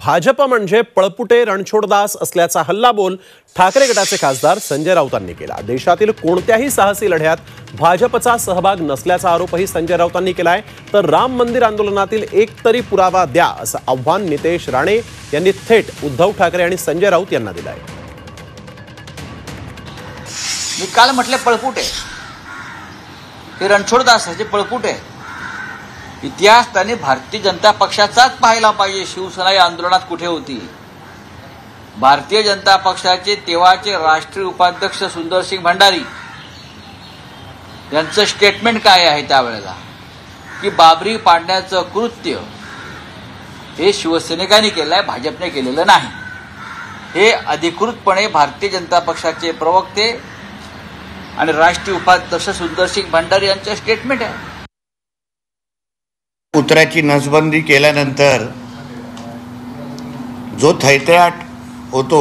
भाजप म्हणजे पळपुटे रणछोडदास असल्याचा हल्लाबोल ठाकरे गटाचे खासदार संजय राऊतांनी केला। देशातील कोणत्याही साहसी लढ्यात भाजपचा सहभाग नसल्याचा आरोपही संजय राऊतांनी केलाय। तर राम मंदिर आंदोलनातील एक तरी पुरावा द्या असं आव्हान नितेश राणे यांनी थेट उद्धव ठाकरे आणि संजय राऊत यांना दिलंय। मी काल म्हटले पळपुटे, हे रणछोडदासाचे पळपुटे। इतिहास त्यांनी भारतीय जनता पक्षाचाच पाहायला पाहिजे। शिवसेना या आंदोलनात कुठे होती? भारतीय जनता पक्षाचे तेव्हाचे राष्ट्रीय उपाध्यक्ष सुंदरसिंग भंडारी यांचं स्टेटमेंट काय आहे त्यावेळेला, की बाबरी पाडण्याचं कृत्य हे शिवसैनिकांनी केलंय, भाजपने केलेलं नाही। हे अधिकृतपणे भारतीय जनता पक्षाचे प्रवक्ते आणि राष्ट्रीय उपाध्यक्ष सुंदरसिंग भंडारी यांचं स्टेटमेंट आहे। पुत्राची नसबंदी केल्यानंतर जो थैत्याट होतो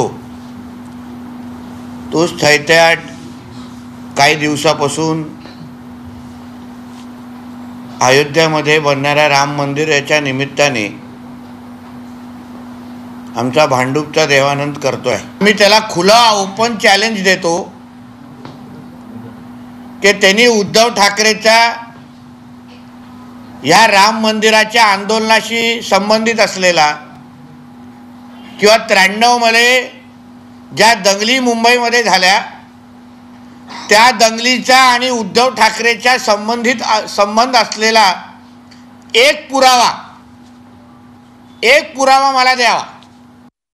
तोच थैत्याट काही दिवसापासून अयोध्यामध्ये बनणाऱ्या राम मंदिर याच्या निमित्ताने आमचा भांडूपचा देवानंद करतोय। मी त्याला खुला ओपन चॅलेंज देतो की त्यांनी उद्धव ठाकरेच्या या राम मंदिराच्या आंदोलनाशी संबंधित असलेला किंवा 93 मध्ये ज्या दंगली मुंबईमध्ये झाल्या त्या दंगलीचा आणि उद्धव ठाकरेच्या संबंध असलेला एक पुरावा मला द्यावा।